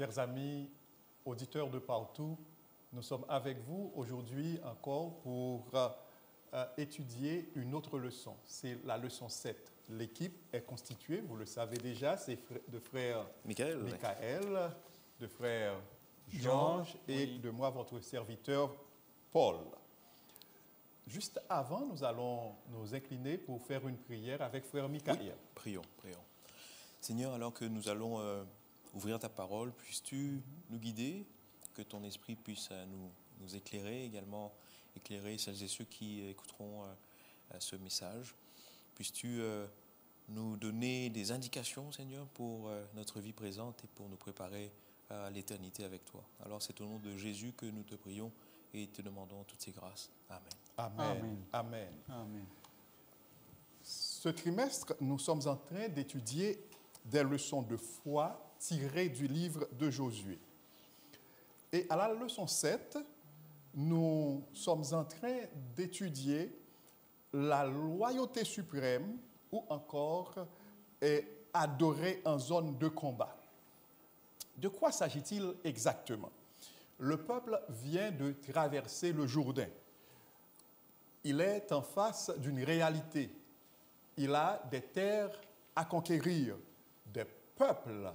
Chers amis, auditeurs de partout, nous sommes avec vous aujourd'hui encore pour étudier une autre leçon. C'est la leçon 7. L'équipe est constituée, vous le savez déjà, c'est de frère Michael, de frère Georges et de moi, votre serviteur Paul. Juste avant, nous allons nous incliner pour faire une prière avec frère Michael. Oui, prions. Seigneur, alors que nous allons ouvrir ta parole, puisses-tu nous guider, que ton esprit puisse nous éclairer, également éclairer celles et ceux qui écouteront ce message. Puisses-tu nous donner des indications, Seigneur, pour notre vie présente et pour nous préparer à l'éternité avec toi. Alors c'est au nom de Jésus que nous te prions et te demandons toutes ces grâces. Amen. Amen. Amen. Amen. Ce trimestre, nous sommes en train d'étudier des leçons de foi tirées du livre de Josué. Et à la leçon 7, nous sommes en train d'étudier la loyauté suprême ou encore adorer en zone de combat. De quoi s'agit-il exactement? Le peuple vient de traverser le Jourdain. Il est en face d'une réalité. Il a des terres à conquérir, des peuples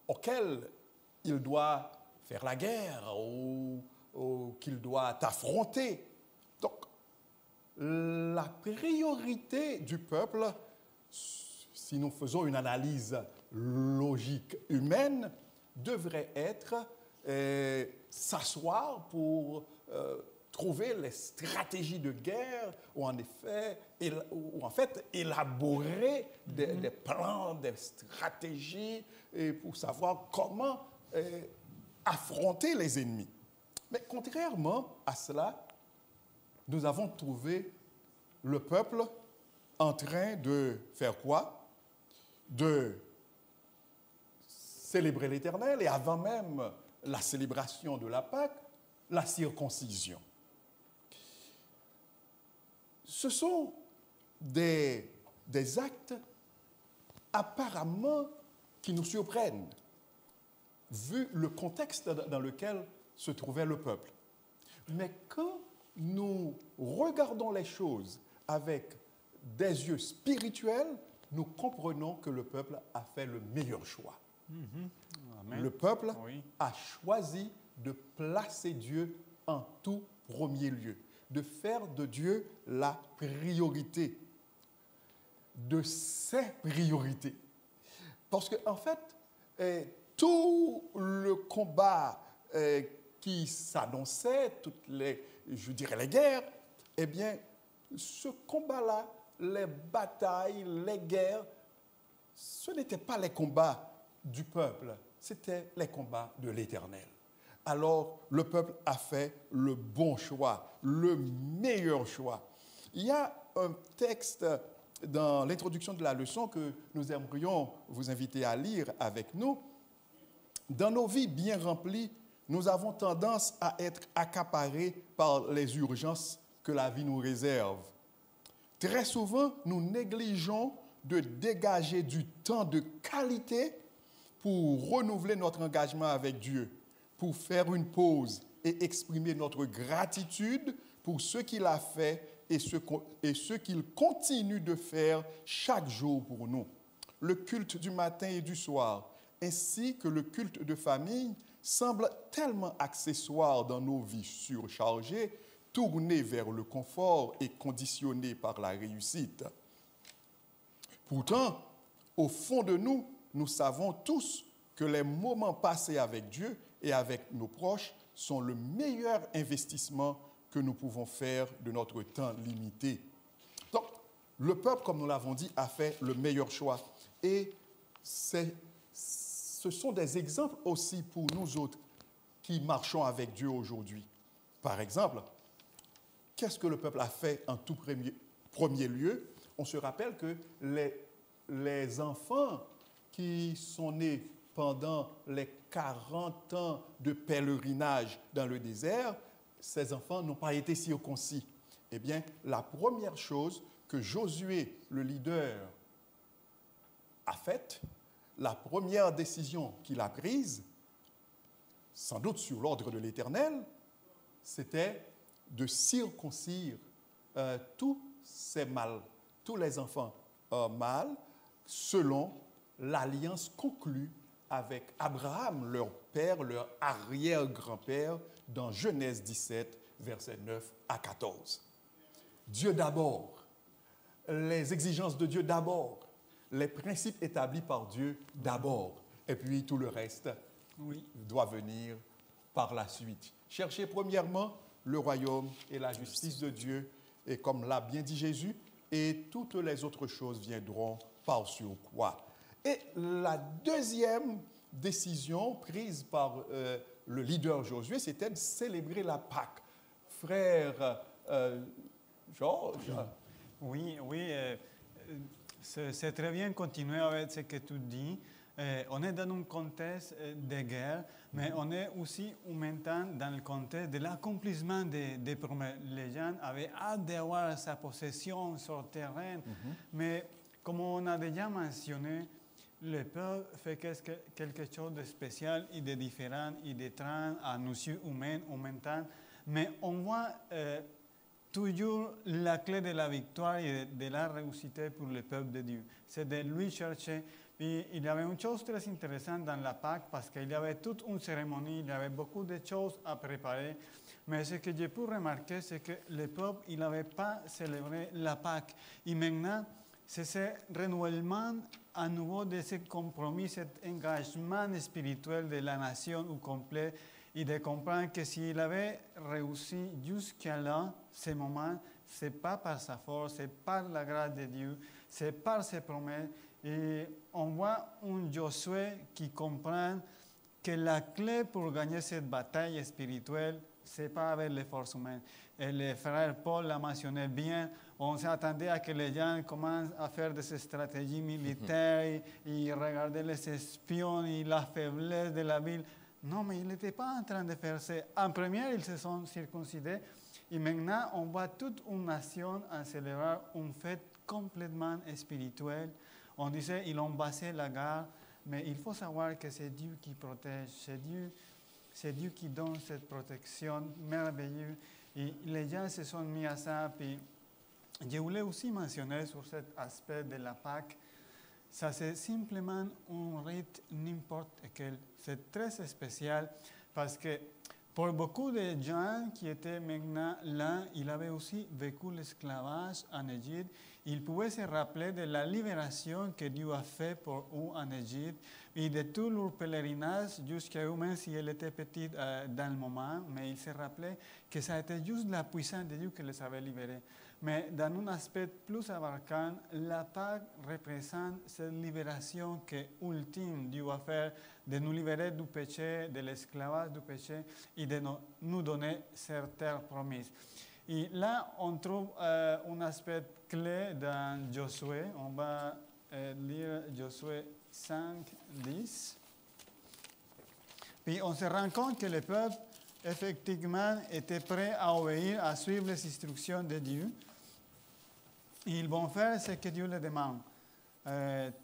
auxquels il doit faire la guerre ou qu'il doit affronter. Donc, la priorité du peuple, si nous faisons une analyse logique humaine, devrait être s'asseoir pour trouver les stratégies de guerre ou en fait élaborer des plans, des stratégies pour savoir comment affronter les ennemis. Mais contrairement à cela, nous avons trouvé le peuple en train de faire quoi? De célébrer l'Éternel et avant même la célébration de la Pâque, la circoncision. Ce sont des actes apparemment qui nous surprennent, vu le contexte dans lequel se trouvait le peuple. Mais quand nous regardons les choses avec des yeux spirituels, nous comprenons que le peuple a fait le meilleur choix. Amen. Le peuple a choisi de placer Dieu en tout premier lieu, de faire de Dieu la priorité de ses priorités. Parce qu'en fait, tout le combat qui s'annonçait, toutes les guerres, eh bien, ce combat-là, les batailles, les guerres, ce n'étaient pas les combats du peuple, c'était les combats de l'Éternel. Alors, le peuple a fait le bon choix, le meilleur choix. Il y a un texte dans l'introduction de la leçon que nous aimerions vous inviter à lire avec nous. Dans nos vies bien remplies, nous avons tendance à être accaparés par les urgences que la vie nous réserve. Très souvent, nous négligeons de dégager du temps de qualité pour renouveler notre engagement avec Dieu, pour faire une pause et exprimer notre gratitude pour ce qu'il a fait et ce qu'il continue de faire chaque jour pour nous. Le culte du matin et du soir, ainsi que le culte de famille, semblent tellement accessoires dans nos vies surchargées, tournées vers le confort et conditionnées par la réussite. Pourtant, au fond de nous, nous savons tous que les moments passés avec Dieu et avec nos proches sont le meilleur investissement que nous pouvons faire de notre temps limité. Donc, le peuple, comme nous l'avons dit, a fait le meilleur choix. Et ce sont des exemples aussi pour nous autres qui marchons avec Dieu aujourd'hui. Par exemple, qu'est-ce que le peuple a fait en tout premier lieu? On se rappelle que les enfants qui sont nés pendant les 40 ans de pèlerinage dans le désert, ces enfants n'ont pas été circoncis. Eh bien, la première chose que Josué, le leader, a faite, la première décision qu'il a prise, sans doute sur l'ordre de l'Éternel, c'était de circoncire tous ces mâles, tous les enfants mâles, selon l'alliance conclue avec Abraham, leur père, leur arrière-grand-père, dans Genèse 17, versets 9 à 14. Dieu d'abord, les exigences de Dieu d'abord, les principes établis par Dieu d'abord, et puis tout le reste doit venir par la suite. Cherchez premièrement le royaume et la justice de Dieu, et comme l'a bien dit Jésus, et toutes les autres choses viendront par surcroît. Et la deuxième décision prise par le leader Josué, c'était de célébrer la Pâque. Frère Georges. Oui, c'est très bien continuer avec ce que tu dis. On est dans un contexte de guerre, mais on est aussi en même temps dans le contexte de l'accomplissement des promesses. Les gens avaient hâte d'avoir sa possession sur le terrain, mais comme on a déjà mentionné, le peuple fait quelque chose de spécial et de différent et d'étrange à nous humains en même temps, mais on voit toujours la clé de la victoire et de la réussite pour le peuple de Dieu. C'est de lui chercher. Et il y avait une chose très intéressante dans la Pâque parce qu'il y avait toute une cérémonie, il y avait beaucoup de choses à préparer. Mais ce que j'ai pu remarquer, c'est que le peuple, il n'avait pas célébré la Pâque. Et maintenant, c'est ce renouvellement à nouveau de ce compromis, cet engagement spirituel de la nation au complet et de comprendre que s'il avait réussi jusqu'à là, ce moment, ce n'est pas par sa force, c'est par la grâce de Dieu, c'est par ses promesses. Et on voit un Josué qui comprend que la clé pour gagner cette bataille spirituelle, ce n'est pas avec les forces humaines. Et le frère Paul l'a mentionné bien. On s'attendait à que les gens commencent à faire des stratégies militaires et regarder les espions et la faiblesse de la ville. Non, mais il n'était pas en train de faire ça. En première, ils se sont circoncidés. Et maintenant, on voit toute une nation en célébrer une fête complètement spirituelle. On disait ils ont basé la guerre, mais il faut savoir que c'est Dieu qui protège, c'est Dieu qui donne cette protection merveilleuse. Et les gens se sont mis à ça. Puis je voulais aussi mentionner sur cet aspect de la Pâque, ça c'est simplement un rite n'importe quel. C'est très spécial parce que pour beaucoup de gens qui étaient maintenant là, ils avaient aussi vécu l'esclavage en Égypte. Ils pouvaient se rappeler de la libération que Dieu a fait pour eux en Égypte et de tout leur pèlerinage jusqu'à eux, même si elle était petite dans le moment, mais ils se rappelaient que ça a été juste la puissance de Dieu qui les avait libérés. Mais dans un aspect plus abarquant, la Pâque représente cette libération que ultime Dieu va faire de nous libérer du péché, de l'esclavage du péché et de nous donner certaines promesses. Et là, on trouve un aspect clé dans Josué. On va lire Josué 5, 10. Puis on se rend compte que le peuple, effectivement, était prêt à obéir, à suivre les instructions de Dieu. Et ils vont faire ce que Dieu leur demande.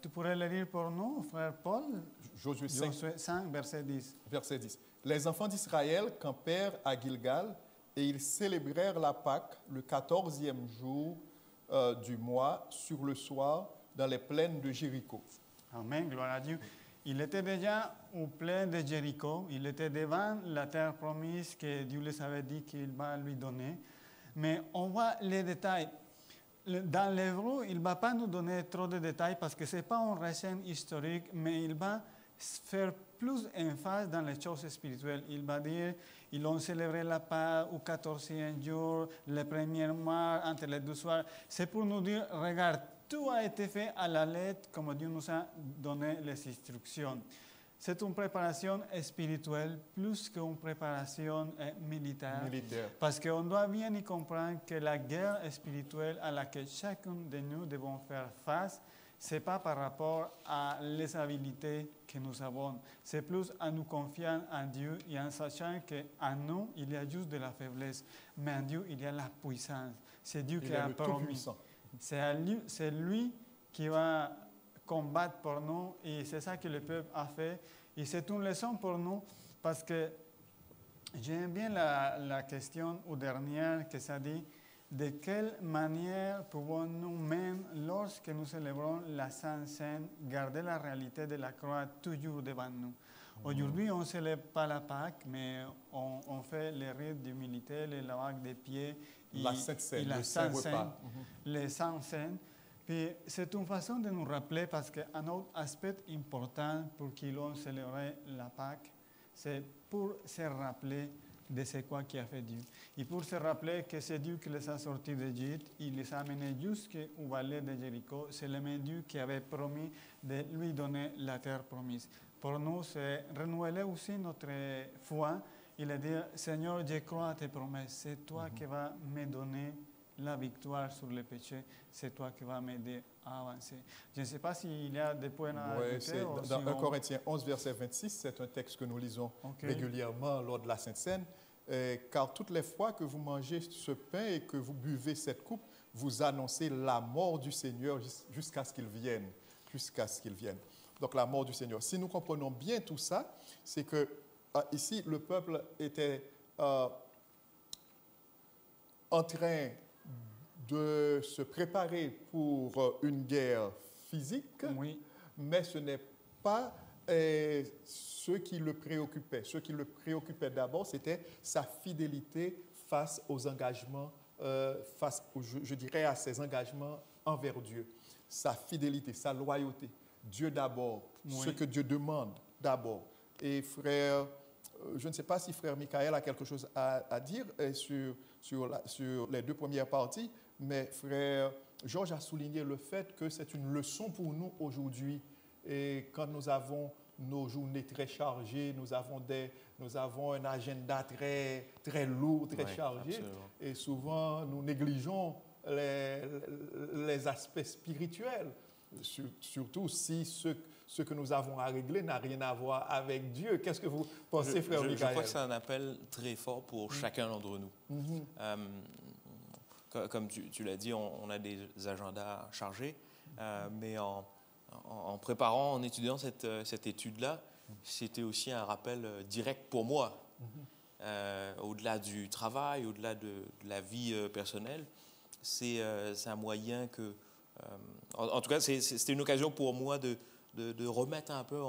Tu pourrais le lire pour nous, frère Paul? Josué 5, verset 10. Verset 10. Les enfants d'Israël campèrent à Gilgal et ils célébrèrent la Pâque le 14e jour du mois sur le soir dans les plaines de Jéricho. Amen, gloire à Dieu. Il était déjà aux plaines de Jéricho. Il était devant la terre promise que Dieu les avait dit qu'il va lui donner. Mais on voit les détails. Dans l'hébreu, il ne va pas nous donner trop de détails parce que ce n'est pas un récit historique, mais il va faire plus emphase dans les choses spirituelles. Il va dire, ils ont célébré la Pâque au 14e jour, le premier mois, entre les 2 soirs. C'est pour nous dire, regarde, tout a été fait à la lettre, comme Dieu nous a donné les instructions. C'est une préparation spirituelle plus qu'une préparation militaire. Parce qu'on doit bien y comprendre que la guerre spirituelle à laquelle chacun de nous devons faire face, ce n'est pas par rapport à les habilités que nous avons. C'est plus en nous confiant en Dieu et en sachant qu'en nous, il y a juste de la faiblesse. Mais en Dieu, il y a la puissance. C'est Dieu qui a promis. C'est lui qui va combattre pour nous et c'est ça que le peuple a fait. Et c'est une leçon pour nous parce que j'aime bien la question ou dernière que ça dit de quelle manière pouvons-nous même lorsque nous célébrons la Sainte Seine garder la réalité de la croix toujours devant nous. Aujourd'hui, on ne célèbre pas la Pâque, mais on fait les rites d'humilité, les lavages des pieds, La Sainte Seine, la le Saint Sainte Seine, repas. les Saintes Seines. Puis c'est une façon de nous rappeler, parce qu'un autre aspect important pour qui l'on célébrait la Pâque, c'est pour se rappeler de ce quoi qui a fait Dieu. Et pour se rappeler que c'est Dieu qui les a sortis d'Égypte, il les a amenés jusqu'au valet de Jéricho. C'est le même Dieu qui avait promis de lui donner la terre promise. Pour nous, c'est renouveler aussi notre foi et le dire, Seigneur, je crois à tes promesses. C'est toi qui vas me donner la victoire sur le péché. C'est toi qui vas m'aider à avancer. Je ne sais pas s'il y a des points à ajouter. Dans 1 Corinthiens 11, verset 26, c'est un texte que nous lisons régulièrement lors de la Sainte Seine. Car toutes les fois que vous mangez ce pain et que vous buvez cette coupe, vous annoncez la mort du Seigneur jusqu'à ce qu'il vienne. Jusqu'à ce qu'il vienne. Donc la mort du Seigneur. Si nous comprenons bien tout ça, c'est que ici, le peuple était en train de se préparer pour une guerre physique, mais ce n'est pas ce qui le préoccupait. Ce qui le préoccupait d'abord, c'était sa fidélité face aux engagements, je dirais à ses engagements envers Dieu. Sa fidélité, sa loyauté. Dieu d'abord, ce que Dieu demande d'abord. Et frère, je ne sais pas si frère Michael a quelque chose à dire sur les deux premières parties, mais frère Georges a souligné le fait que c'est une leçon pour nous aujourd'hui. Et quand nous avons nos journées très chargées, nous avons un agenda très, très lourd, très chargé, absolument. Et souvent nous négligeons les aspects spirituels. Surtout si ce que nous avons à régler n'a rien à voir avec Dieu. Qu'est-ce que vous pensez, frère Michael? Je crois que c'est un appel très fort pour chacun d'entre nous. Comme tu l'as dit, on a des agendas chargés, mais en préparant, en étudiant cette étude-là, c'était aussi un rappel direct pour moi. Au-delà du travail, au-delà de la vie personnelle, c'est un moyen que... en tout cas, c'était une occasion pour moi de remettre un peu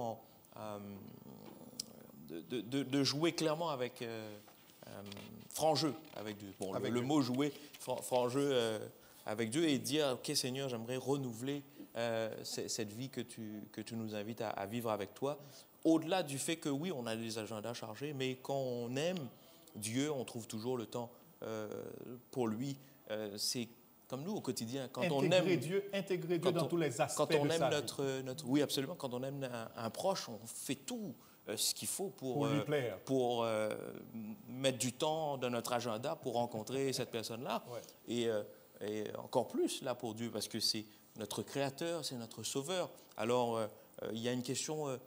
de jouer clairement avec franc jeu avec Dieu. Bon, avec le mot jouer, franc jeu avec Dieu et dire, OK Seigneur, j'aimerais renouveler cette vie que tu nous invites à vivre avec toi. Au-delà du fait que oui, on a des agendas chargés, mais quand on aime Dieu, on trouve toujours le temps pour lui. C'est comme nous au quotidien, quand on aime intégrer Dieu dans tous les aspects quand on de aime sa vie. Oui, absolument. Quand on aime un proche, on fait tout ce qu'il faut pour lui plaire, pour mettre du temps dans notre agenda pour rencontrer cette personne-là. Et encore plus là pour Dieu, parce que c'est notre Créateur, c'est notre Sauveur. Alors, il y a une question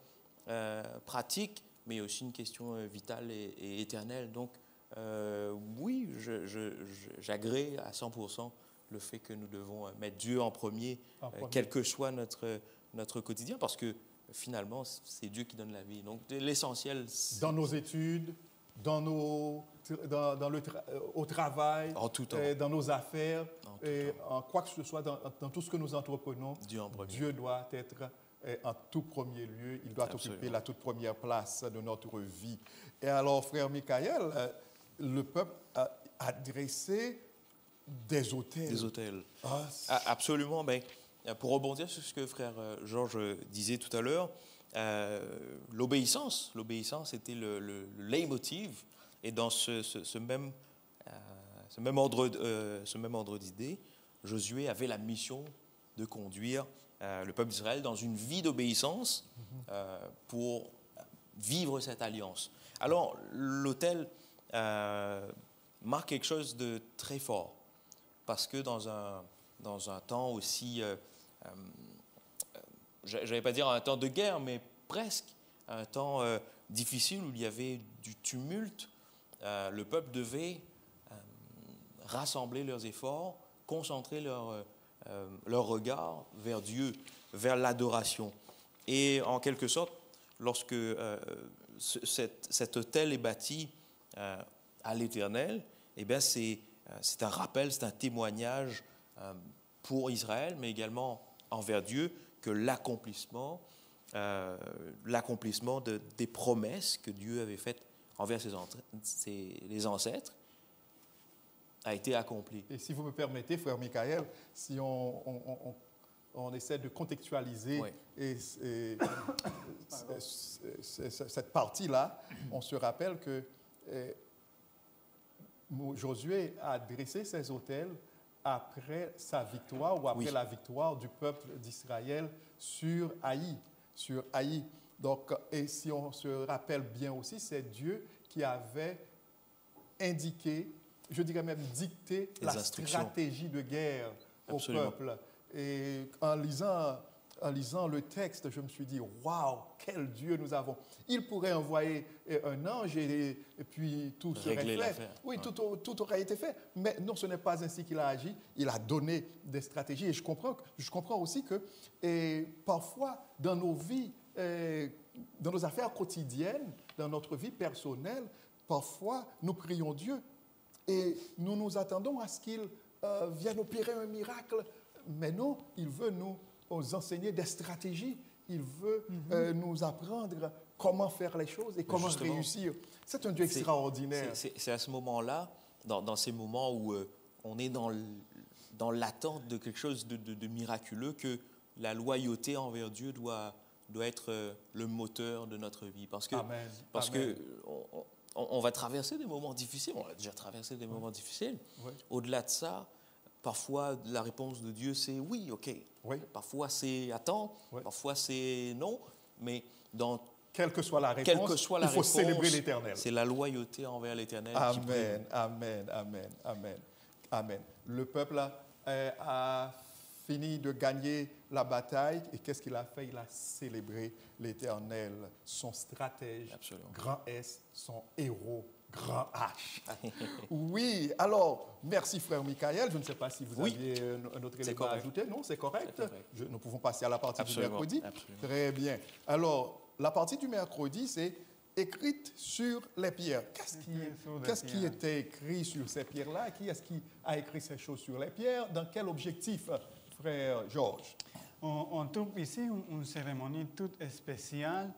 pratique, mais aussi une question vitale et éternelle. Donc, oui, j'agrée à 100% le fait que nous devons mettre Dieu en premier, quel que soit notre quotidien, parce que finalement, c'est Dieu qui donne la vie. Donc, l'essentiel... Dans nos études, au travail, en tout temps. Dans nos affaires, en quoi que ce soit, dans tout ce que nous entreprenons, Dieu doit être en tout premier lieu, il doit occuper la toute première place de notre vie. Et alors, frère Michael, le peuple a dressé des autels. Des autels. Absolument. Ben, pour rebondir sur ce que frère Georges disait tout à l'heure, l'obéissance était le leitmotiv. Et dans ce même ordre d'idées, Josué avait la mission de conduire le peuple d'Israël dans une vie d'obéissance pour vivre cette alliance. Alors, l'autel marque quelque chose de très fort, parce que dans un temps aussi, je n'allais pas dire un temps de guerre, mais presque un temps difficile où il y avait du tumulte, le peuple devait rassembler leurs efforts, concentrer leur regard vers Dieu, vers l'adoration. Et en quelque sorte, lorsque cet autel est bâti à l'Éternel, eh bien c'est un rappel, c'est un témoignage pour Israël, mais également envers Dieu, que l'accomplissement des promesses que Dieu avait faites envers les ancêtres a été accompli. Et si vous me permettez, frère Michael, si on essaie de contextualiser Oui. cette partie-là, on se rappelle que Josué a dressé ces autels après sa victoire ou après la victoire du peuple d'Israël sur Haï. Donc, et si on se rappelle bien aussi, c'est Dieu qui avait indiqué, je dirais même dicté la stratégie de guerre Absolument. au peuple. Et en lisant le texte, je me suis dit, waouh, quel Dieu nous avons. Il pourrait envoyer un ange et puis tout serait fait. Oui, tout aurait été fait. Mais non, ce n'est pas ainsi qu'il a agi. Il a donné des stratégies. Et je comprends aussi que parfois, dans nos vies, dans nos affaires quotidiennes, dans notre vie personnelle, parfois, nous prions Dieu et nous nous attendons à ce qu'il vienne opérer un miracle. Mais non, il veut nous enseigner des stratégies. Il veut nous apprendre comment faire les choses et comment réussir. C'est un Dieu extraordinaire. C'est à ce moment-là, dans ces moments où on est dans l'attente de quelque chose de miraculeux, que la loyauté envers Dieu doit être le moteur de notre vie. Parce que on va traverser des moments difficiles. On a déjà traversé des moments difficiles. Oui. Au-delà de ça, parfois, la réponse de Dieu, c'est oui, OK. Oui. Parfois, c'est attends. Oui. Parfois, c'est non. Mais quelle que soit la réponse, il faut célébrer l'Éternel. C'est la loyauté envers l'Éternel qui prime. Amen. Le peuple a fini de gagner la bataille. Et qu'est-ce qu'il a fait? Il a célébré l'Éternel, son stratège, Absolument. grand S, son héros, grand H. Oui, alors, merci frère Michael. Je ne sais pas si vous aviez un autre élément à ajouter. Non, c'est correct. Nous pouvons passer à la partie du mercredi. Absolument. Très bien. Alors, la partie du mercredi, c'est écrite sur les pierres. Qu'est-ce qui était écrit sur ces pierres-là? Qui est-ce qui a écrit ces choses sur les pierres? Dans quel objectif, frère Georges? On trouve ici une cérémonie toute spéciale.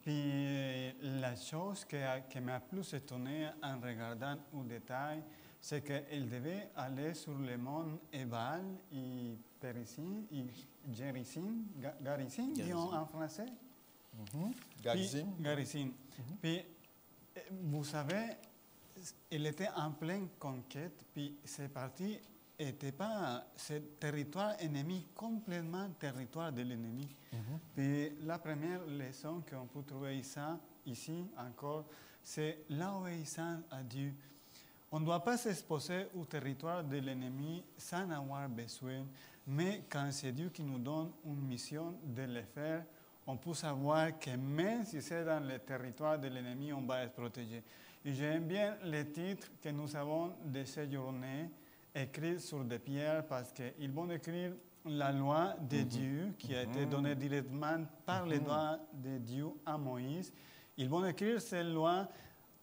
Puis la chose qui m'a plus étonné en regardant au détail, c'est qu'il devait aller sur le mont Ebal et Périssim et Garizim, disons en français. Garizim. Puis, vous savez, il était en pleine conquête, puis ces parties n'étaient pas ce territoire ennemi, complètement territoire de l'ennemi. Puis la première leçon qu'on peut trouver ici encore, c'est l'obéissance à Dieu. On ne doit pas s'exposer au territoire de l'ennemi sans avoir besoin, mais quand c'est Dieu qui nous donne une mission de le faire, on peut savoir que même si c'est dans le territoire de l'ennemi, on va être protégé. Et j'aime bien les titres que nous avons de ces journées écrits sur des pierres parce qu'ils vont écrire la loi de Dieu qui a été donnée directement par les doigts de Dieu à Moïse. Ils vont écrire cette loi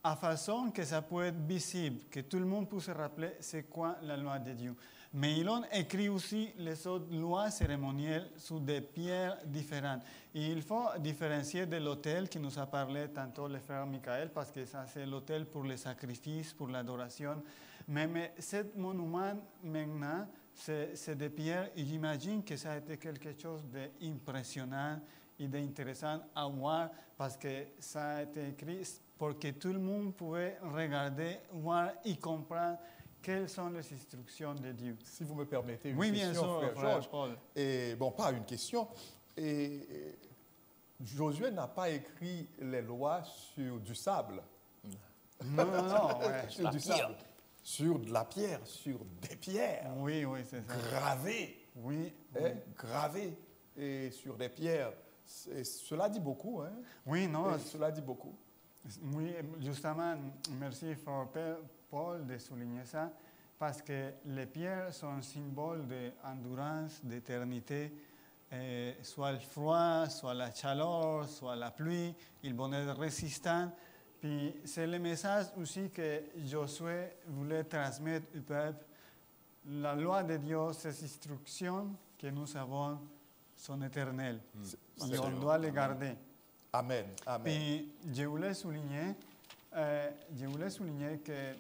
à façon que ça peut être visible, que tout le monde puisse se rappeler c'est quoi la loi de Dieu. Mais ils ont écrit aussi les autres lois cérémonielles sur des pierres différentes. Et il faut différencier de l'autel qui nous a parlé tantôt le frère Michael, parce que ça c'est l'autel pour les sacrifices, pour l'adoration. Mais ce monument maintenant, c'est des pierres et j'imagine que ça a été quelque chose d'impressionnant et d'intéressant à voir parce que ça a été écrit pour que tout le monde pouvait regarder, voir et comprendre quelles sont les instructions de Dieu. Si vous me permettez une question, bien sûr, frère Georges. Paul. Et, bon, pas une question. Josué n'a pas écrit les lois sur du sable. Non, ouais. Sur du sable. Sur de la pierre, sur des pierres. Oui, c'est ça. Gravées. Oui. Gravées et sur des pierres. Cela dit beaucoup, hein? Oui, non. Cela dit beaucoup. Oui, justement, merci Frère Paul de souligner ça. parce que les pierres sont un symbole d'endurance, d'éternité. Soit le froid, soit la chaleur, soit la pluie, ils vont être résistants. Puis c'est le message aussi que Josué voulait transmettre au peuple. La loi de Dieu, ces instructions que nous avons sont éternelles. Et on doit les garder. Amen. Amen. Puis je voulais souligner que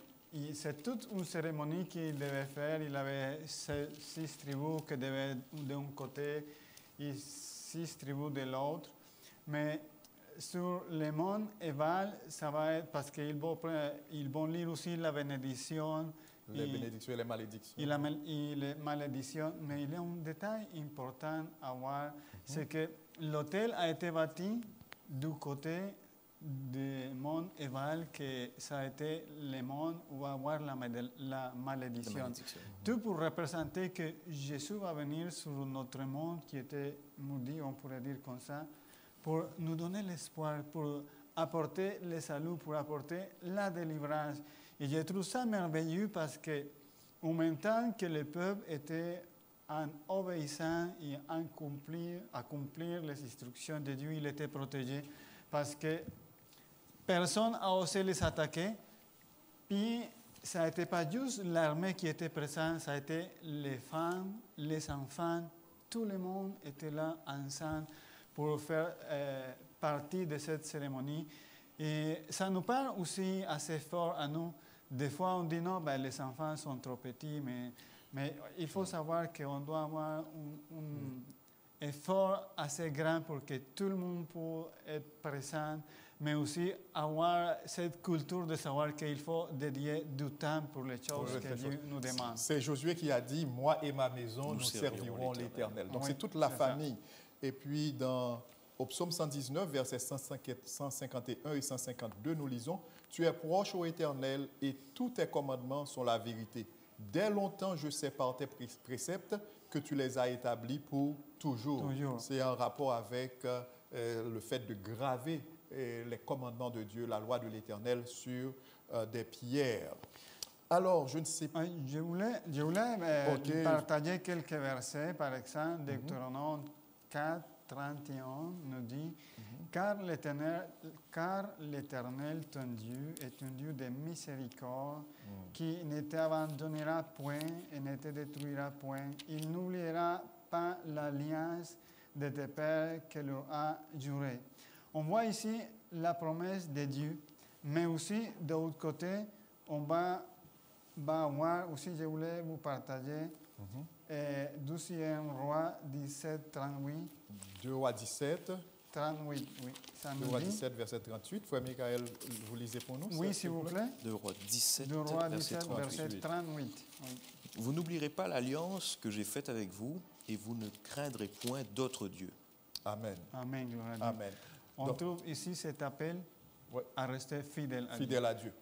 c'est toute une cérémonie qu'il devait faire. Il avait 6 tribus qui devaient d'un côté et 6 tribus de l'autre. Mais sur le mont Ebal, ça va être parce qu'ils vont lire aussi la bénédiction. Les bénédictions et les malédictions. Et les malédictions. Mais il y a un détail important à voir, c'est que l'autel a été bâti du côté du mont Ebal, que ça a été le mont où va avoir la malédiction. Tout pour représenter que Jésus va venir sur notre monde qui était maudit, on pourrait dire comme ça, pour nous donner l'espoir, pour apporter le salut, pour apporter la délivrance. Et je trouve ça merveilleux parce que, en même temps que le peuple était en obéissant et en accomplir les instructions de Dieu, il était protégé parce que personne n'a osé les attaquer. Puis, ça n'était pas juste l'armée qui était présente, ça a été les femmes, les enfants, tout le monde était là ensemble pour faire partie de cette cérémonie. Et ça nous parle aussi assez fort à nous. Des fois, on dit non, les enfants sont trop petits, mais il faut savoir qu'on doit avoir un effort assez grand pour que tout le monde puisse être présent, mais aussi avoir cette culture de savoir qu'il faut dédier du temps pour les choses que Dieu nous demande. C'est Josué qui a dit, moi et ma maison, nous servirons l'Éternel. Donc oui, c'est toute la famille. Ça. Et puis au psaume 119, versets 151 et 152, nous lisons, « Tu es proche ô Éternel et tous tes commandements sont la vérité. Dès longtemps, je sais par tes préceptes que tu les as établis pour toujours. » C'est en rapport avec le fait de graver les commandements de Dieu, la loi de l'Éternel sur des pierres. Alors, je ne sais pas. Je voulais partager quelques versets. Par exemple, Deutéronome 4, 31 nous dit car l'Éternel, ton Dieu, est un Dieu de miséricorde qui ne t'abandonnera point et ne te détruira point. Il n'oubliera pas l'alliance de tes pères qu'il leur a juré. On voit ici la promesse de Dieu, mais aussi de l'autre côté, on va voir aussi, je voulais vous partager 2e Roi 17, 38. 2 Rois 17. 38, oui. Ça 2 Rois 17, verset 38. Frère Michael, vous lisez pour nous? Oui, s'il vous plaît. 2 Rois 17, 2 Rois 17 verset 38. verset 38. Oui. Vous n'oublierez pas l'alliance que j'ai faite avec vous et vous ne craindrez point d'autres dieux. Amen. Amen, gloire à Dieu. Amen. On trouve ici cet appel à rester fidèle à Dieu. Fidèle à Dieu.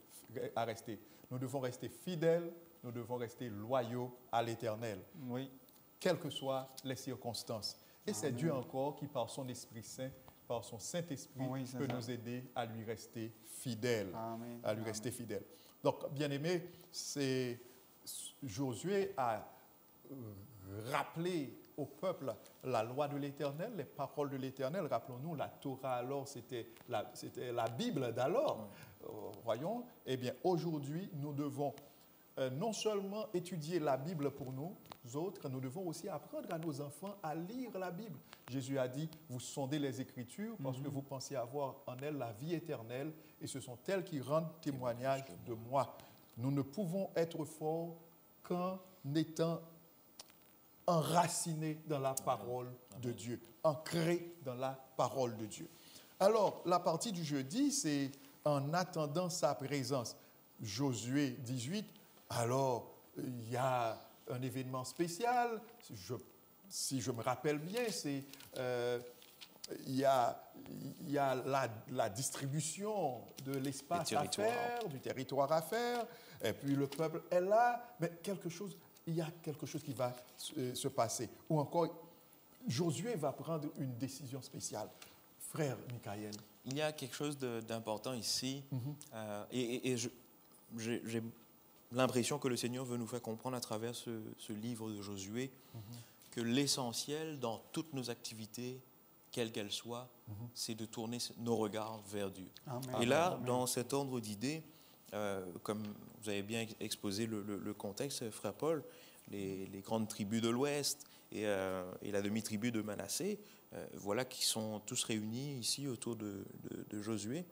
À rester. Nous devons rester fidèles, nous devons rester loyaux à l'Éternel. Oui. Quelles que soient les circonstances. Et c'est Dieu encore qui, par son Esprit Saint, par son Saint-Esprit, peut nous aider à lui rester fidèles. Amen. À lui rester fidèles. Donc, bien aimé, Josué a rappelé au peuple la loi de l'Éternel, les paroles de l'Éternel. Rappelons-nous, la Torah alors, c'était la Bible d'alors. Voyons, eh bien, aujourd'hui, nous devons non seulement étudier la Bible pour nous autres, nous devons aussi apprendre à nos enfants à lire la Bible. Jésus a dit, vous sondez les Écritures parce que vous pensez avoir en elles la vie éternelle et ce sont elles qui rendent témoignage de moi. Nous ne pouvons être forts qu'en étant enracinés dans la parole de Dieu, ancrés dans la parole de Dieu. Alors, la partie du jeudi, c'est en attendant sa présence. Josué 18, alors, il y a un événement spécial, si je me rappelle bien, c'est il y a la distribution de l'espace à faire, du territoire à faire, et puis le peuple est là, mais il y a quelque chose qui va se passer. Ou encore, Josué va prendre une décision spéciale. Frère Michael. Il y a quelque chose d'important ici, et j'ai l'impression que le Seigneur veut nous faire comprendre à travers ce livre de Josué, que l'essentiel dans toutes nos activités, quelles qu'elles soient, c'est de tourner nos regards vers Dieu. Amen. Et là, Amen. dans cet ordre d'idées, comme vous avez bien exposé le contexte, Frère Paul, les grandes tribus de l'Ouest et la demi-tribu de Manassé, voilà qui sont tous réunis ici autour de Josué.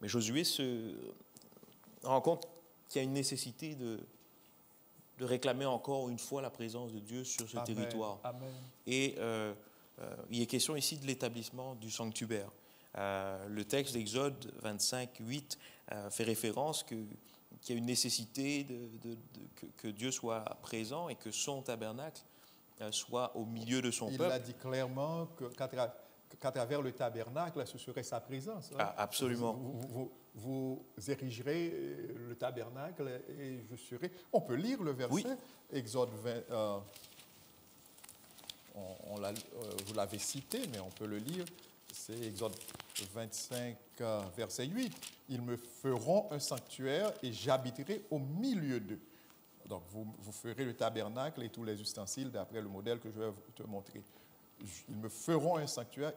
Mais Josué se rend compte qu'il y a une nécessité de réclamer encore une fois la présence de Dieu sur ce territoire. Amen. Et il est question ici de l'établissement du sanctuaire. Le texte d'Exode 25, 8 fait référence qu'il y a une nécessité que Dieu soit présent et que son tabernacle soit au milieu de son peuple. Il a dit clairement qu'à travers le tabernacle, ce serait sa présence. Ah, absolument. Vous érigerez le tabernacle et je serai... On peut lire le verset, Oui. Exode 20... vous l'avez cité, mais on peut le lire. C'est Exode 25, verset 8. « Ils me feront un sanctuaire et j'habiterai au milieu d'eux. » Donc, vous ferez le tabernacle et tous les ustensiles d'après le modèle que je vais te montrer. Ils me feront un sanctuaire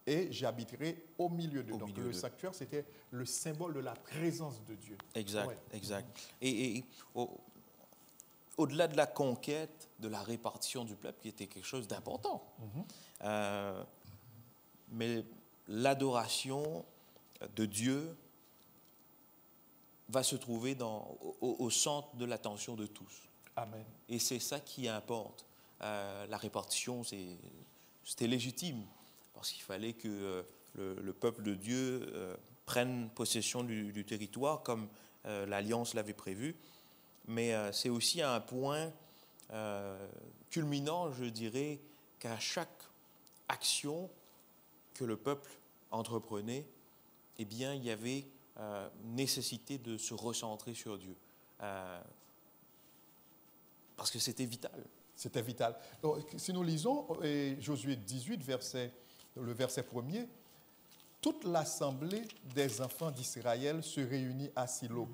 et j'habiterai au milieu d'eux. Donc, le sanctuaire, c'était le symbole de la présence de Dieu. Exact, Ouais. exact. Et au-delà de la conquête, de la répartition du peuple, qui était quelque chose d'important, mais l'adoration de Dieu va se trouver au centre de l'attention de tous. Amen. Et c'est ça qui importe. La répartition, c'était légitime, parce qu'il fallait que le peuple de Dieu prenne possession du territoire, comme l'Alliance l'avait prévu. Mais c'est aussi un point culminant, je dirais, qu'à chaque action que le peuple entreprenait, eh bien, il y avait nécessité de se recentrer sur Dieu. Parce que c'était vital. C'était vital. Donc, si nous lisons Josué 18, le verset 1er, toute l'assemblée des enfants d'Israël se réunit à Silo.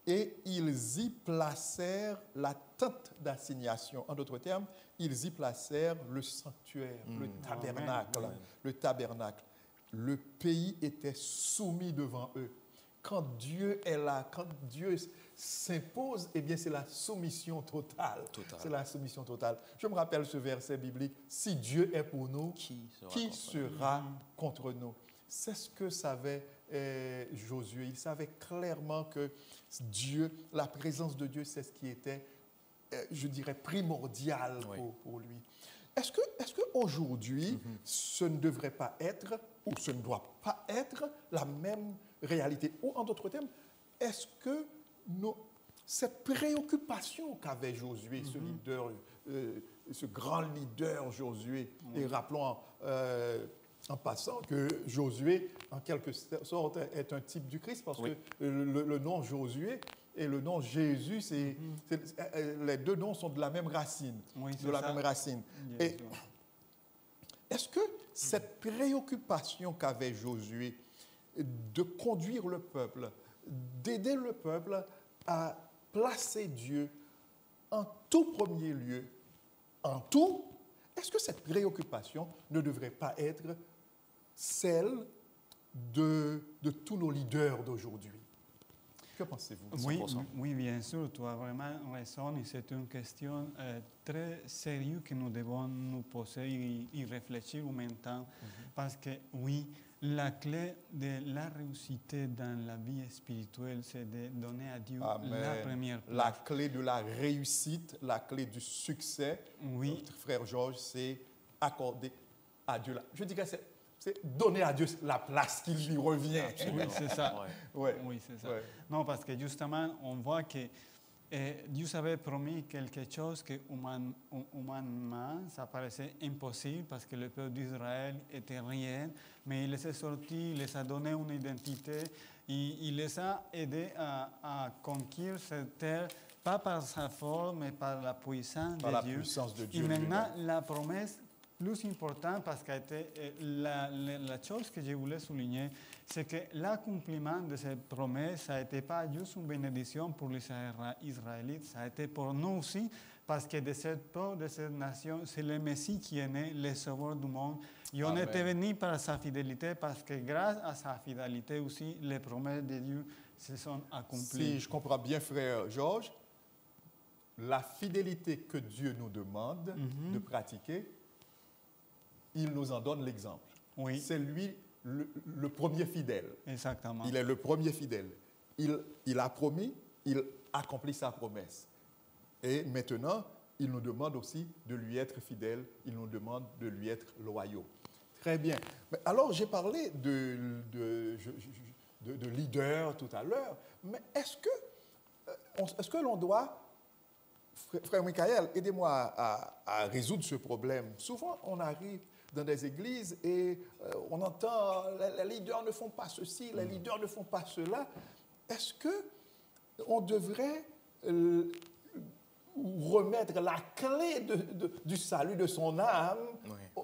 Et ils y placèrent la tente d'assignation. En d'autres termes, ils y placèrent le sanctuaire, le tabernacle. Amen. Le tabernacle. Le pays était soumis devant eux. Quand Dieu est là, quand Dieu s'impose, eh bien, c'est la soumission totale. C'est la soumission totale. Je me rappelle ce verset biblique. Si Dieu est pour nous, qui sera contre nous? C'est ce que savait Josué. Il savait clairement que Dieu, la présence de Dieu, c'est ce qui était, je dirais, primordial pour lui. Est-ce qu'aujourd'hui, ce ne devrait pas être, ou ce ne doit pas être, la même réalité? Ou en d'autres termes, est-ce que cette préoccupation qu'avait Josué, ce leader, ce grand leader Josué, et rappelons en passant que Josué, en quelque sorte, est un type du Christ, parce que le nom Josué et le nom Jésus, les deux noms sont de la même racine. Même racine. Et est-ce que cette préoccupation qu'avait Josué de conduire le peuple, d'aider le peuple à placer Dieu en tout premier lieu, en tout, est-ce que cette préoccupation ne devrait pas être celle de tous nos leaders d'aujourd'hui? Que pensez-vous? Oui, bien sûr, tu as vraiment raison. Et c'est une question très sérieuse que nous devons nous poser et y réfléchir en même temps. Parce que oui, la clé de la réussite dans la vie spirituelle, c'est de donner à Dieu la première place. La clé de la réussite, la clé du succès, notre frère Georges, c'est accorder à Dieu. Je dirais c'est donner à Dieu la place qui lui revient. Oui, c'est ça. Oui, c'est ça. Non, parce que justement, on voit que Dieu avait promis quelque chose que humainement, ça paraissait impossible parce que le peuple d'Israël était rien, mais il les a sortis, il les a donné une identité, il les a aidés à conquérir cette terre, pas par sa force, mais par la puissance de Dieu. Puissance de Dieu. Et maintenant, la promesse plus important parce que la chose que je voulais souligner, c'est que l'accomplissement de cette promesse, ça n'était pas juste une bénédiction pour les Israélites, ça a été pour nous aussi, parce que de cette peuple, de cette nation, c'est le Messie qui est né, le sauveur du monde. Et on Amen. était venu par sa fidélité, parce que grâce à sa fidélité aussi, les promesses de Dieu se sont accomplies. Si je comprends bien, frère Georges, la fidélité que Dieu nous demande de pratiquer, il nous en donne l'exemple. Oui. C'est lui le premier fidèle. Exactement. Il est le premier fidèle. Il a promis, il accomplit sa promesse. Et maintenant, il nous demande aussi de lui être fidèle, il nous demande de lui être loyaux. Très bien. Mais alors, j'ai parlé de leader tout à l'heure, mais est-ce que l'on doit, frère Michael, aidez-moi à résoudre ce problème. Souvent, on arrive dans des églises et on entend les leaders ne font pas ceci, les leaders ne font pas cela. Est-ce qu'on devrait remettre la clé du salut de son âme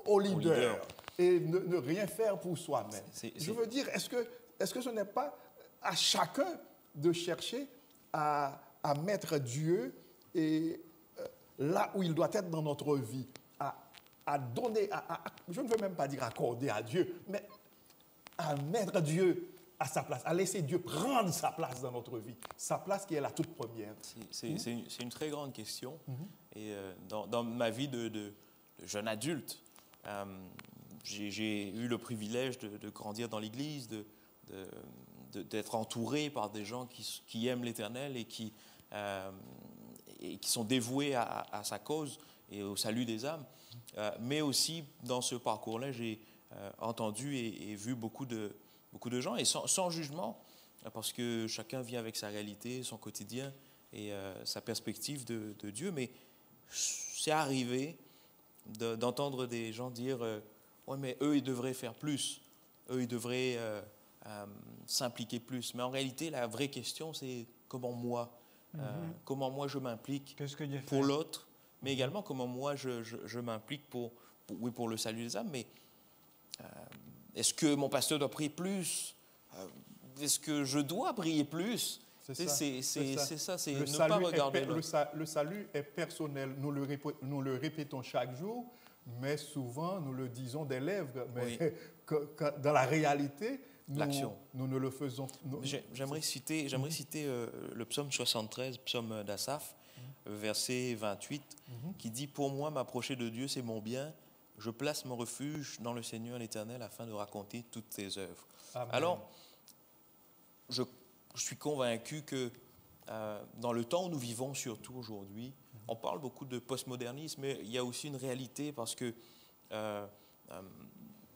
au leader et ne rien faire pour soi-même? Je veux dire, est-ce que ce n'est pas à chacun de chercher à mettre Dieu et, là où il doit être dans notre vie, à donner, je ne veux même pas dire accorder à Dieu, mais à mettre Dieu à sa place, à laisser Dieu prendre sa place dans notre vie, sa place qui est la toute première. C'est une très grande question. Et dans ma vie de jeune adulte, j'ai eu le privilège de grandir dans l'Église, d'être entouré par des gens qui aiment l'Éternel et qui sont dévoués à sa cause et au salut des âmes. Mais aussi, dans ce parcours-là, j'ai entendu et vu beaucoup de gens, et sans jugement, parce que chacun vit avec sa réalité, son quotidien et sa perspective de Dieu. Mais c'est arrivé d'entendre des gens dire « Ouais, mais eux, ils devraient faire plus. Eux, ils devraient s'impliquer plus. » Mais en réalité, la vraie question, c'est comment moi je m'implique pour l'autre, mais également comment moi je m'implique pour le salut des âmes. Mais est-ce que mon pasteur doit prier plus? Est-ce que je dois prier plus? C'est ça, c'est ne pas regarder l'autre. Le salut est personnel. Nous le répétons chaque jour, mais souvent nous le disons des lèvres. Mais dans la réalité, nous ne le faisons pas. J'aimerais citer le psaume 73, psaume d'Asaph, verset 28, qui dit « Pour moi, m'approcher de Dieu, c'est mon bien. Je place mon refuge dans le Seigneur l'Éternel afin de raconter toutes tes œuvres. » Alors, je suis convaincu que dans le temps où nous vivons, surtout aujourd'hui, on parle beaucoup de postmodernisme, mais il y a aussi une réalité parce que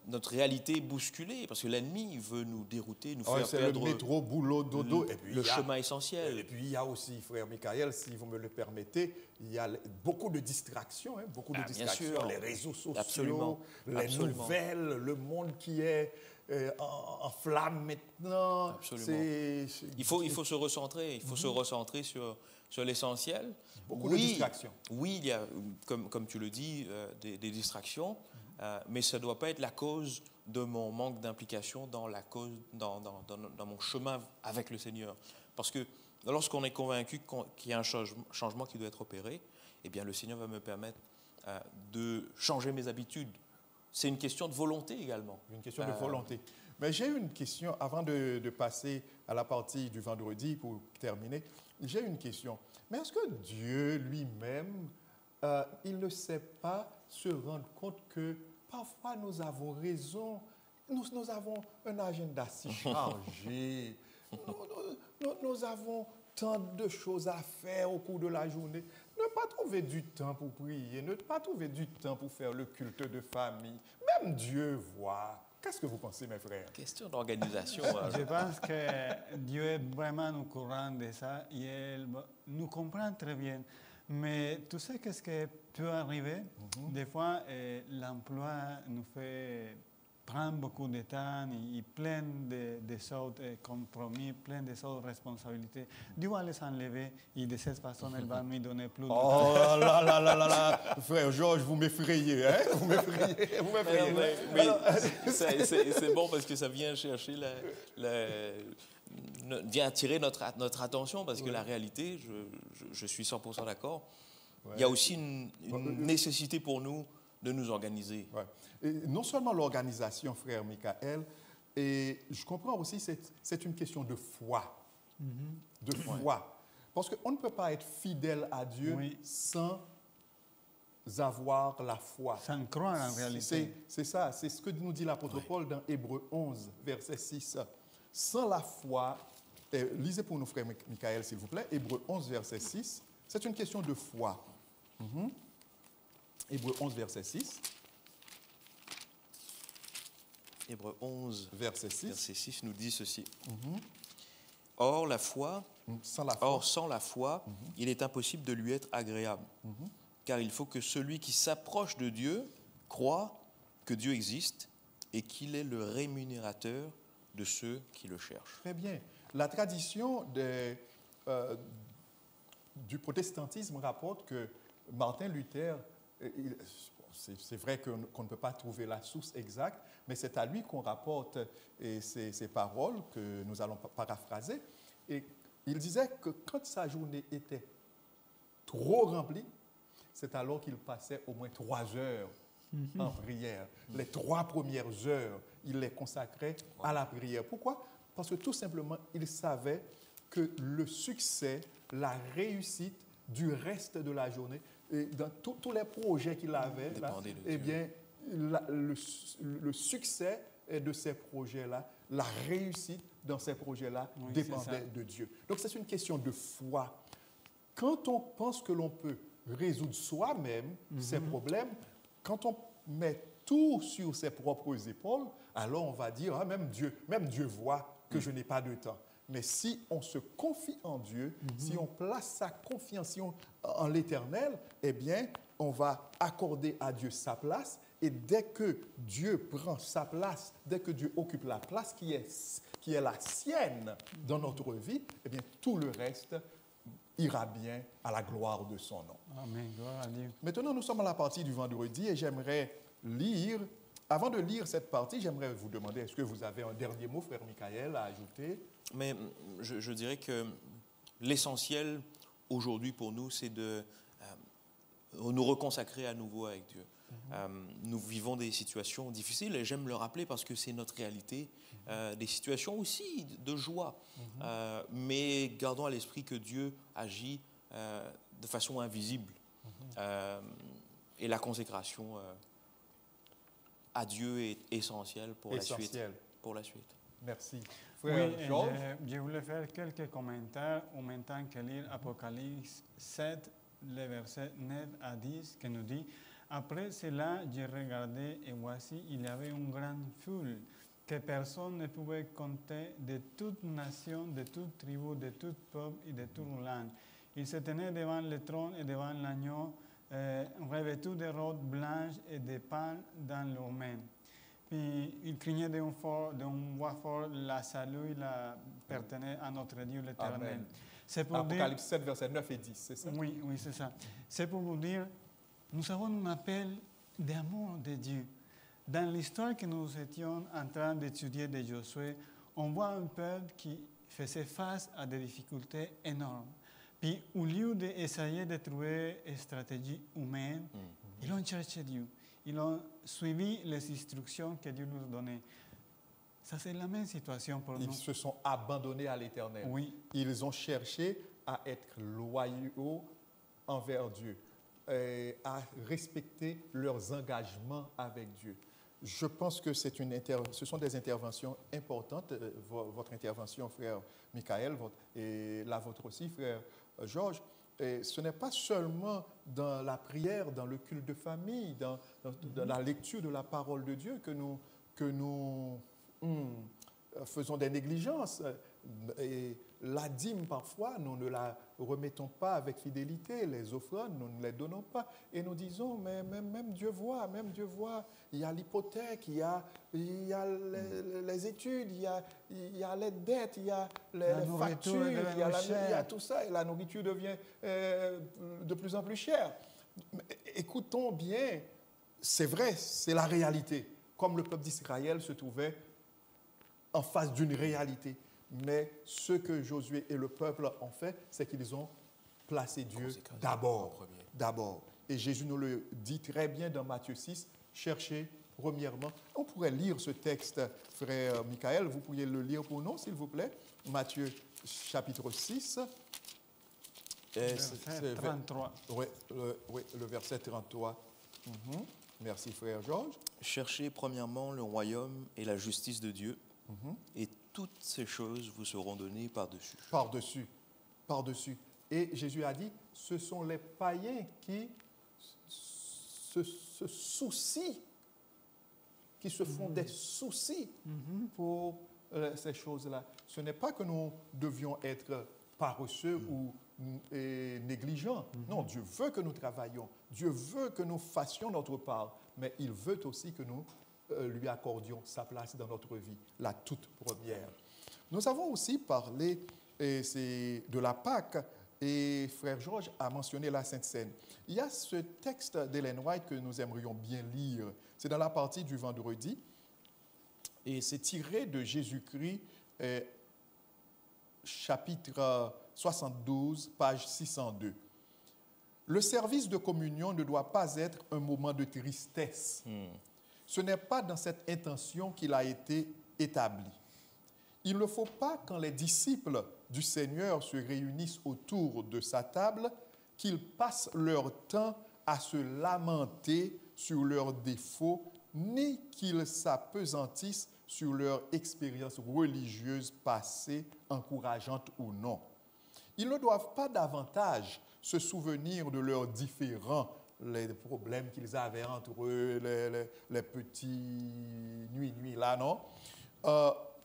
notre réalité est bousculée, parce que l'ennemi veut nous dérouter, nous faire perdre le métro, boulot, dodo, le chemin essentiel. Et puis il y a aussi, frère Michael, si vous me le permettez, il y a beaucoup de distractions, distractions, les réseaux sociaux, les nouvelles, le monde qui est en flamme maintenant. Absolument. Il faut se recentrer, se recentrer sur l'essentiel. Beaucoup de distractions. Oui, il y a, comme tu le dis, des distractions. Mais ça ne doit pas être la cause de mon manque d'implication dans mon chemin avec le Seigneur. Parce que lorsqu'on est convaincu qu'il y a un changement qui doit être opéré, eh bien, le Seigneur va me permettre de changer mes habitudes. C'est une question de volonté également. Une question de volonté. Mais j'ai une question, avant de passer à la partie du vendredi pour terminer, j'ai une question. Mais est-ce que Dieu lui-même, il ne sait pas se rendre compte que parfois nous avons raison, nous avons un agenda si chargé, nous avons tant de choses à faire au cours de la journée. Ne pas trouver du temps pour prier, ne pas trouver du temps pour faire le culte de famille. Même Dieu voit. Qu'est-ce que vous pensez, mes frères? Question d'organisation. Je pense que Dieu est vraiment au courant de ça et il nous comprend très bien. Mais tu sais qu'est-ce qui peut arriver? Des fois, l'emploi nous fait prend beaucoup de temps, il plein des autres compromis, plein des autres responsabilités. Dieu va les enlever et de cette façon, elle va nous donner plus de temps. Oh là là là là là, frère Georges, vous m'effrayez, hein? Vous m'effrayez, vous m'effrayez. Mais c'est bon parce que ça vient chercher vient attirer notre attention parce que la réalité, je suis 100% d'accord, il y a aussi une nécessité pour nous de nous organiser. Ouais. Et non seulement l'organisation, frère Michael, et je comprends aussi, c'est une question de foi. De foi. Parce qu'on ne peut pas être fidèle à Dieu sans avoir la foi. Sans croire en réalité. C'est ça, c'est ce que nous dit l'apôtre Paul dans Hébreux 11, verset 6. Sans la foi, lisez pour nous, frère Michael, s'il vous plaît, Hébreux 11, verset 6, c'est une question de foi. Hébreux 11, verset 6. Hébreux 11, verset 6. Verset 6 nous dit ceci. Or, sans la foi, il est impossible de lui être agréable. Car il faut que celui qui s'approche de Dieu croit que Dieu existe et qu'il est le rémunérateur de ceux qui le cherchent. Très bien. La tradition du protestantisme rapporte que Martin Luther, c'est vrai qu'on ne peut pas trouver la source exacte, mais c'est à lui qu'on rapporte ces paroles que nous allons paraphraser. Et il disait que quand sa journée était trop remplie, c'est alors qu'il passait au moins 3 heures en prière. Les 3 premières heures, il les consacrait à la prière. Pourquoi? Parce que tout simplement, il savait que le succès, la réussite du reste de la journée, et dans tous les projets qu'il avait, là, eh bien, le succès de ces projets-là, la réussite dans ces projets-là dépendait de Dieu. Donc, c'est une question de foi. Quand on pense que l'on peut résoudre soi-même ses problèmes, quand on met tout sur ses propres épaules, alors on va dire, ah, même Dieu voit que je n'ai pas de temps. Mais si on se confie en Dieu, si on place sa confiance en l'Éternel, eh bien, on va accorder à Dieu sa place. Et dès que Dieu prend sa place, dès que Dieu occupe la place qui est la sienne dans notre vie, eh bien, tout le reste ira bien à la gloire de son nom. Amen. Gloire à Dieu. Maintenant, nous sommes à la partie du vendredi et j'aimerais lire. Avant de lire cette partie, j'aimerais vous demander, est-ce que vous avez un dernier mot, frère Michael, à ajouter? Mais je dirais que l'essentiel aujourd'hui pour nous, c'est de nous reconsacrer à nouveau avec Dieu. Nous vivons des situations difficiles et j'aime le rappeler parce que c'est notre réalité, des situations aussi de joie. Mais gardons à l'esprit que Dieu agit de façon invisible et la consécration à Dieu est essentielle pour la suite. Merci. Frère Georges? Je voulais faire quelques commentaires en même temps que lire Apocalypse 7, les versets 9 à 10, qui nous dit « Après cela, j'ai regardé et voici, il y avait une grande foule que personne ne pouvait compter, de toute nation, de toute tribu, de tout peuple et de toute langue. Ils se tenaient devant le trône et devant l'agneau, revêtus de robes blanches et de palmes dans leurs mains. Puis ils craignaient d'une voix forte, la salut pertenait à notre Dieu l'Éternel. C'est pour Apocalypse 7, versets 9 et 10, c'est ça? Oui, c'est ça. C'est pour vous dire, nous avons un appel d'amour de Dieu. Dans l'histoire que nous étions en train d'étudier de Josué, on voit un peuple qui faisait face à des difficultés énormes. Puis, au lieu d'essayer de trouver une stratégie humaine, ils ont cherché Dieu. Ils ont suivi les instructions que Dieu nous donnait. Ça, c'est la même situation pour nous. Ils se sont abandonnés à l'Éternel. Oui. Ils ont cherché à être loyaux envers Dieu, à respecter leurs engagements avec Dieu. Je pense que ce sont des interventions importantes. Votre intervention, frère Michael, et la vôtre aussi, frère Georges. Et ce n'est pas seulement dans la prière, dans le culte de famille, dans la lecture de la parole de Dieu que nous faisons des négligences. Et la dîme, parfois, nous ne la remettons pas avec fidélité. Les offrandes, nous ne les donnons pas. Et nous disons, mais même Dieu voit, il y a l'hypothèque, il y a les études, il y a les dettes, il y a les factures, il y a tout ça. Et la nourriture devient de plus en plus chère. Écoutons bien, c'est vrai, c'est la réalité. Comme le peuple d'Israël se trouvait en face d'une réalité. Mais ce que Josué et le peuple ont fait, c'est qu'ils ont placé Dieu d'abord. Et Jésus nous le dit très bien dans Matthieu 6, cherchez premièrement. On pourrait lire ce texte, frère Michael, vous pourriez le lire pour nous, s'il vous plaît. Matthieu chapitre 6. Verset 33. Oui, le verset 33. Merci, frère Georges. Cherchez premièrement le royaume et la justice de Dieu, et toutes ces choses vous seront données par-dessus. Par-dessus. Et Jésus a dit, ce sont les païens qui se soucient, qui se font des soucis pour ces choses-là. Ce n'est pas que nous devions être paresseux ou négligents. Non, Dieu veut que nous travaillions. Dieu veut que nous fassions notre part. Mais il veut aussi que nous lui accordions sa place dans notre vie, la toute première. Nous avons aussi parlé de la Pâque, et frère Georges a mentionné la Sainte Seine. Il y a ce texte d'Ellen White que nous aimerions bien lire. C'est dans la partie du vendredi, et c'est tiré de Jésus-Christ, chapitre 72, page 602. Le service de communion ne doit pas être un moment de tristesse. Ce n'est pas dans cette intention qu'il a été établi. Il ne faut pas, quand les disciples du Seigneur se réunissent autour de sa table, qu'ils passent leur temps à se lamenter sur leurs défauts, ni qu'ils s'appesantissent sur leur expérience religieuse passée, encourageante ou non. Ils ne doivent pas davantage se souvenir de leurs différends, les problèmes qu'ils avaient entre eux, les petits nuits là, non?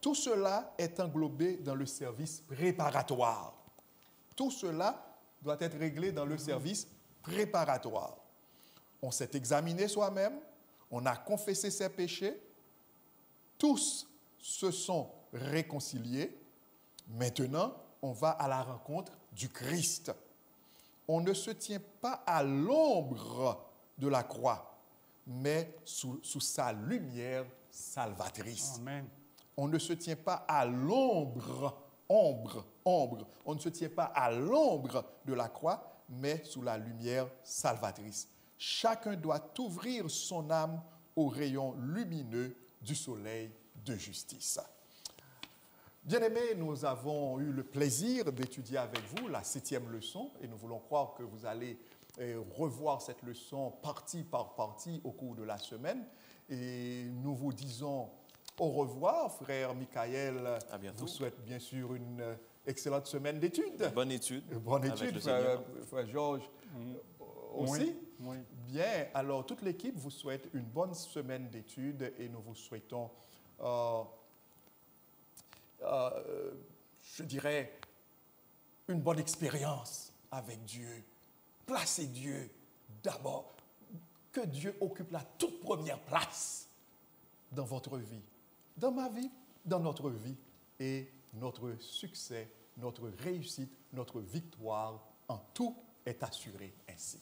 Tout cela est englobé dans le service préparatoire. Tout cela doit être réglé dans le service préparatoire. On s'est examiné soi-même, on a confessé ses péchés, tous se sont réconciliés. Maintenant, on va à la rencontre du Christ. On ne se tient pas à l'ombre de la croix, mais sous sa lumière salvatrice. Amen. On ne se tient pas à l'ombre, on ne se tient pas à l'ombre de la croix, mais sous la lumière salvatrice. Chacun doit ouvrir son âme aux rayons lumineux du soleil de justice. Bien-aimés, nous avons eu le plaisir d'étudier avec vous la 7e leçon et nous voulons croire que vous allez revoir cette leçon partie par partie au cours de la semaine. Et nous vous disons au revoir, frère Michael. À bientôt. Vous souhaite bien sûr une excellente semaine d'études. Bonne étude. Bonne étude, frère Georges aussi. Oui. Bien, alors toute l'équipe vous souhaite une bonne semaine d'études et nous vous souhaitons, je dirais, une bonne expérience avec Dieu. Placez Dieu d'abord. Que Dieu occupe la toute première place dans votre vie, dans ma vie, dans notre vie, et notre succès, notre réussite, notre victoire en tout est assuré ainsi.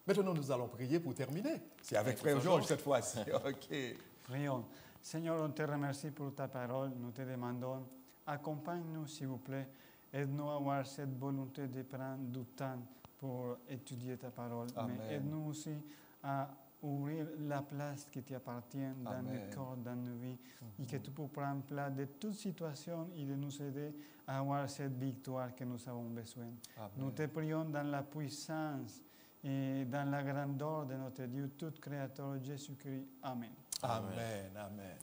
Maintenant, nous allons prier pour terminer. C'est avec frère Georges cette fois-ci. OK. Prions. Seigneur, on te remercie pour ta parole. Nous te demandons, accompagne-nous s'il vous plaît. Aide-nous à avoir cette volonté de prendre du temps pour étudier ta parole. Amen. Mais aide-nous aussi à ouvrir la place qui t'appartient dans Amen. nos corps, dans nos vies, et que tu peux prendre place de toute situation et de nous aider à avoir cette victoire que nous avons besoin. Amen. Nous te prions dans la puissance et dans la grandeur de notre Dieu, tout créateur Jésus-Christ. Amen. Amen. Amen.